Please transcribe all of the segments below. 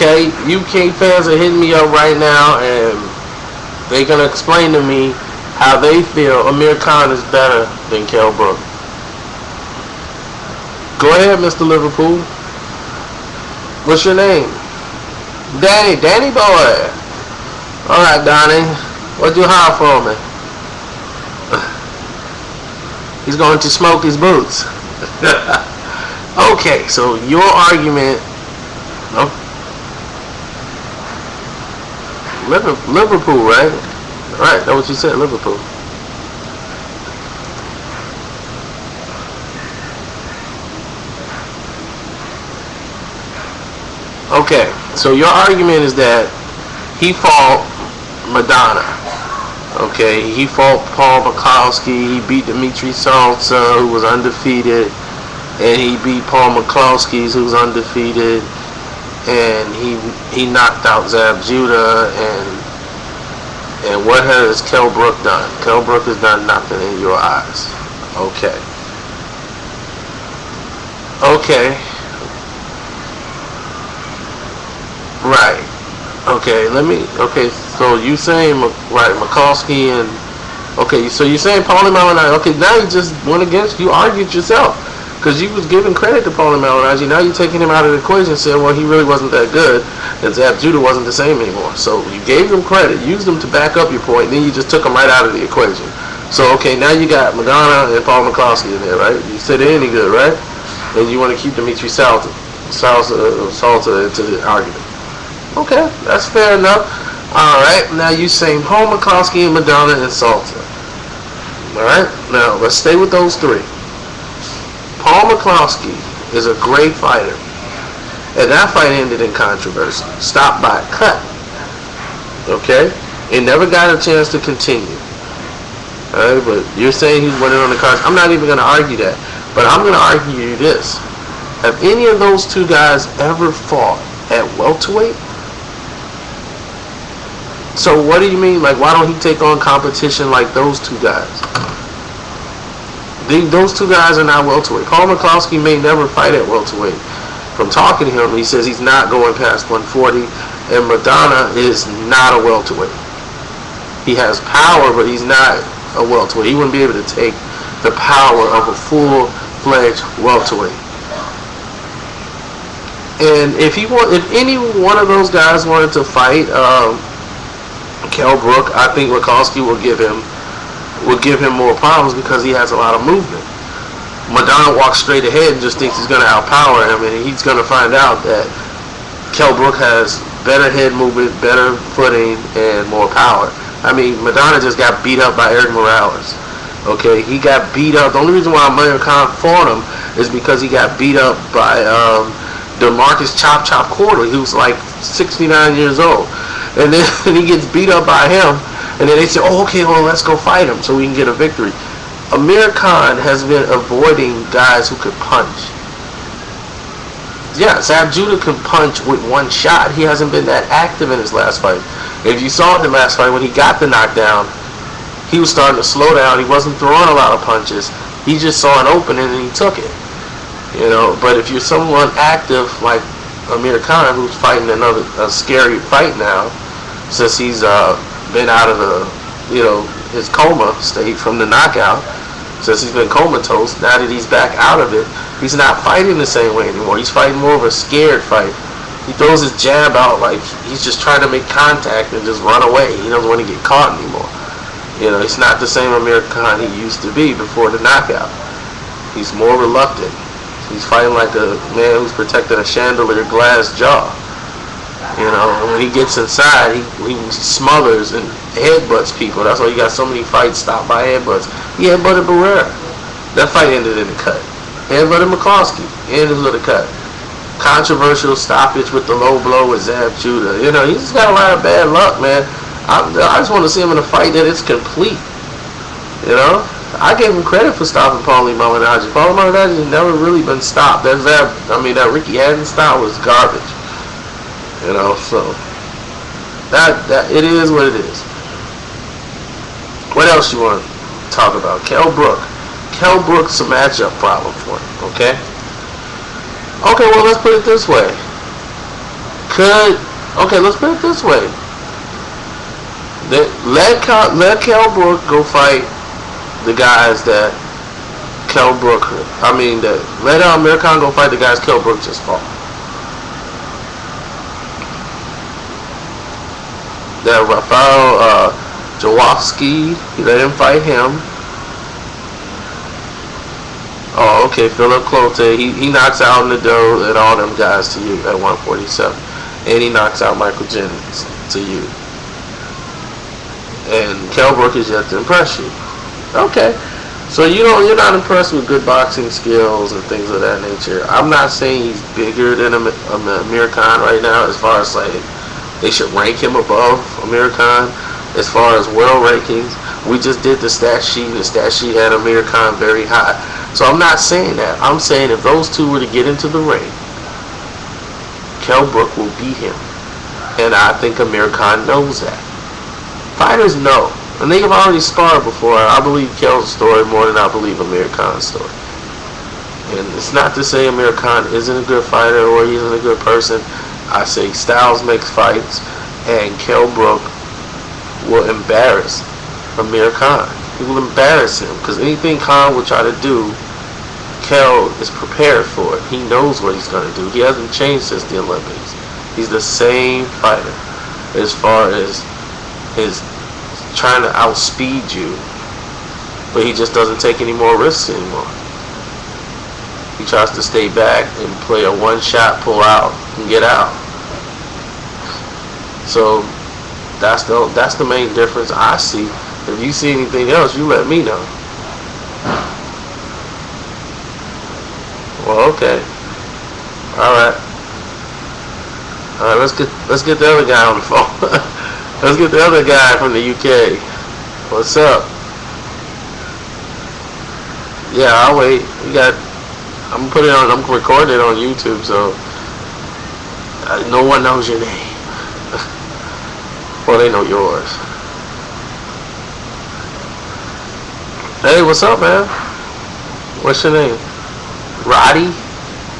Okay, UK fans are hitting me up right now, and they're gonna explain to me how they feel Amir Khan is better than Kell Brook. Go ahead, Mr. Liverpool. What's your name? Danny boy. All right, Donnie. What you have for me? He's going to smoke his boots. Okay, so your argument. Oh, Liverpool, right? Right, that's what you said, Liverpool. Okay, so your argument is that he fought Madonna. Okay, he fought Paul Mikowski. He beat Dimitri Salsa, who was undefeated, and he beat Paul McCloskey, who was undefeated, and he knocked out Zab Judah. And what has Kell Brook done? Kell Brook has done nothing in your eyes. Okay. Okay. Right. Okay, okay, so you saying, right, Mikowski and, okay, so you're saying Paulie Malignaggi, okay, now you just went against, you argued yourself, because you was giving credit to Paulie Malignaggi, now you're taking him out of the equation and saying, well, he really wasn't that good, and Zab Judah wasn't the same anymore. So you gave him credit, used him to back up your point, and then you just took him right out of the equation. So, okay, now you got Madonna and Paul McCloskey in there, right? You said they're any good, right? And you want to keep Dimitri Salsa into the argument. Okay, that's fair enough. Alright, now you saying Paul McCloskey and Madonna and Salsa. Alright, now let's stay with those three. Paul McCloskey is a great fighter. And that fight ended in controversy. Stopped by a cut. Okay? It never got a chance to continue. Alright, but you're saying he's winning on the cards. I'm not even going to argue that. But I'm going to argue this. Have any of those two guys ever fought at welterweight? So what do you mean? Like, why don't he take on competition like those two guys? Those two guys are not welterweight. Paul McCloskey may never fight at welterweight. From talking to him, he says he's not going past 140, and Madonna is not a welterweight. He has power, but he's not a welterweight. He wouldn't be able to take the power of a full-fledged welterweight. And if any one of those guys wanted to fight Kell Brook, I think Mikowski will give him more problems because he has a lot of movement. Madonna walks straight ahead and just thinks he's going to outpower him, and he's going to find out that Kell Brook has better head movement, better footing, and more power. I mean, Madonna just got beat up by Eric Morales. Okay, he got beat up. The only reason why Amir Khan fought him is because he got beat up by DeMarcus Chop Corley, who's like 69 years old. And then he gets beat up by him, and then they say, oh, okay, well, let's go fight him so we can get a victory. Amir Khan has been avoiding guys who could punch. Yeah, Zab Judah can punch with one shot. He hasn't been that active in his last fight. If you saw in the last fight, when he got the knockdown, he was starting to slow down. He wasn't throwing a lot of punches. He just saw an opening and he took it. You know, but if you're someone active like Amir Khan, who's fighting a scary fight now, since he's been out of his coma state from the knockout, since he's been comatose, now that he's back out of it, he's not fighting the same way anymore. He's fighting more of a scared fight. He throws his jab out like he's just trying to make contact and just run away. He doesn't want to get caught anymore. You know, he's not the same Amir Khan he used to be before the knockout. He's more reluctant. He's fighting like a man who's protecting a chandelier glass jaw. You know, and when he gets inside, he smothers and headbutts people. That's why you got so many fights stopped by headbutts. He headbutted Barrera. That fight ended in a cut. Headbutted McCloskey. Ended with a cut. Controversial stoppage with the low blow with Zab Judah. You know, he's just got a lot of bad luck, man. I just want to see him in a fight that it's complete. You know? I gave him credit for stopping Paulie Malignaggi. Paulie Malignaggi has never really been stopped. That Ricky Hatton style was garbage. You know, so that it is what it is. What else you want to talk about? Kell Brook. Kell Brook's a matchup problem for him. Okay. Okay. Well, let's put it this way. Could okay? Let's put it this way. Let Kell Brook go fight the guys that Kell Brook. I mean, let Amir Khan go fight the guys Kell Brook just fought. That Rafael Jaworski, let him fight him. Oh, okay, Philip Clote, he knocks out Nadeau and all them guys to you at 147. And he knocks out Michael Jennings to you. And Kell Brook is yet to impress you. Okay. So you're not impressed with good boxing skills and things of that nature. I'm not saying he's bigger than Amir Khan right now as far as like they should rank him above Amir Khan as far as world rankings. We just did the stat sheet, and the stat sheet had Amir Khan very high. So I'm not saying that. I'm saying if those two were to get into the ring, Kell Brook will beat him. And I think Amir Khan knows that. Fighters know. And they have already sparred before. I believe Kell's story more than I believe Amir Khan's story. And it's not to say Amir Khan isn't a good fighter or he isn't a good person. I say styles makes fights, and Kell Brook will embarrass Amir Khan. He will embarrass him because anything Khan will try to do, Kell is prepared for it. He knows what he's going to do. He hasn't changed since the Olympics. He's the same fighter as far as his trying to outspeed you, but he just doesn't take any more risks anymore. He tries to stay back and play a one-shot, pull out, and get out. So that's the main difference I see. If you see anything else, you let me know. Well, okay. All right. Let's get the other guy on the phone. Let's get the other guy from the UK. What's up? Yeah, I'll wait. I'm recording it on YouTube, so no one knows your name. Well, they know yours. Hey, what's up, man? What's your name? Roddy?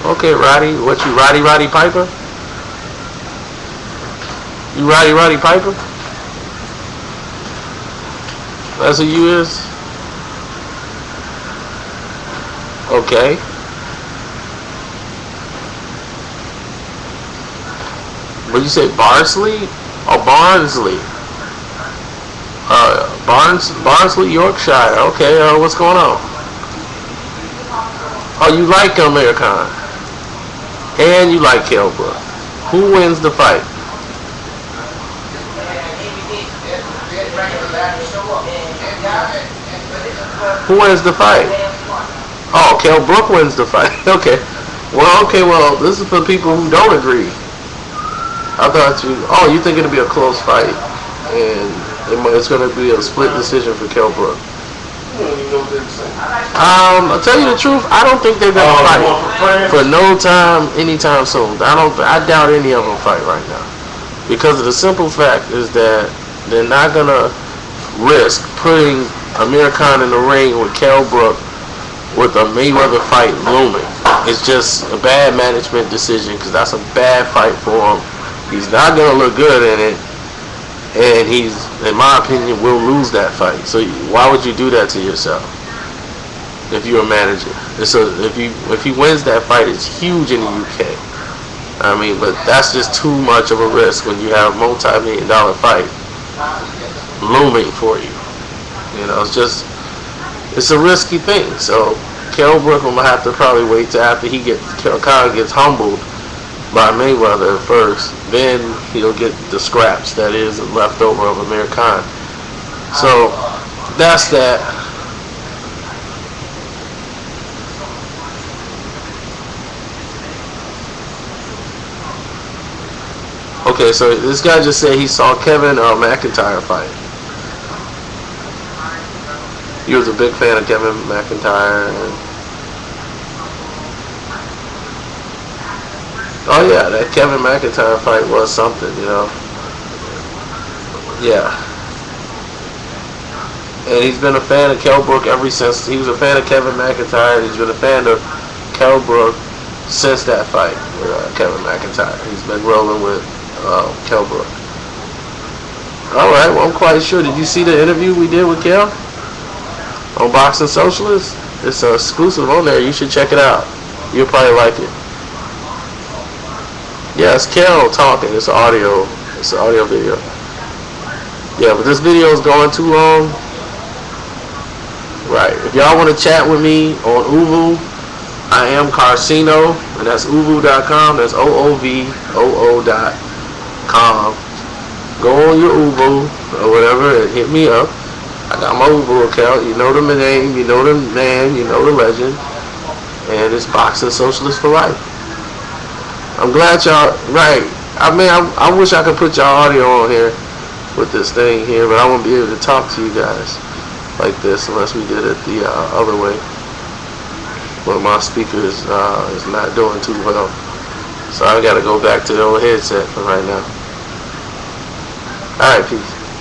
Okay, Roddy. What you, Roddy Piper? You Roddy Piper? That's who you is? Okay. What you say, Barnsley? Oh, Barnsley. Barnsley, Yorkshire. Okay, what's going on? Oh, you like Amir Khan. And you like Kell Brook. Who wins the fight? Who wins the fight? Oh, Kell Brook wins the fight. Okay. Well, this is for people who don't agree. I thought you think it'll be a close fight, and it's going to be a split decision for Kell Brook. I'll tell you the truth, I don't think they're going to fight for no time, anytime soon. I doubt any of them fight right now. Because of the simple fact is that they're not going to risk putting Amir Khan in the ring with Kell Brook with a Mayweather fight looming. It's just a bad management decision because that's a bad fight for him. He's not going to look good in it, and he's, in my opinion, will lose that fight. So why would you do that to yourself if you're a manager? So if he wins that fight, it's huge in the UK. I mean, but that's just too much of a risk when you have a multi-million-dollar fight looming for you. You know, it's a risky thing. So Kell Brook will have to probably wait till after Khan gets humbled by Mayweather first, then he'll get the scraps that is left over of Amir Khan. So that's that. Okay, so this guy just said he saw Kevin McIntyre fight. He was a big fan of Kevin McIntyre. Oh yeah, that Kevin McIntyre fight was something, you know. Yeah. And he's been a fan of Kell Brook ever since. He was a fan of Kevin McIntyre, and he's been a fan of Kell Brook since that fight with Kevin McIntyre. He's been rolling with Kell Brook. Alright, well, I'm quite sure. Did you see the interview we did with Kell on Boxing Socialist? It's exclusive on there. You should check it out. You'll probably like it. Yeah, it's Kell talking. It's an audio video. Yeah, but this video is going too long. Right. If y'all want to chat with me on Uvu, I am Carcino, and that's uvu.com. That's OOVOO.com. Go on your Uvu or whatever and hit me up. I got my Uvu account. You know the name, you know the man, you know the legend. And it's Boxing Socialist for Life. I'm glad y'all, right. I mean, I wish I could put y'all audio on here with this thing here, but I won't be able to talk to you guys like this unless we did it the other way. But my speaker is not doing too well. So I gotta go back to the old headset for right now. Alright, peace.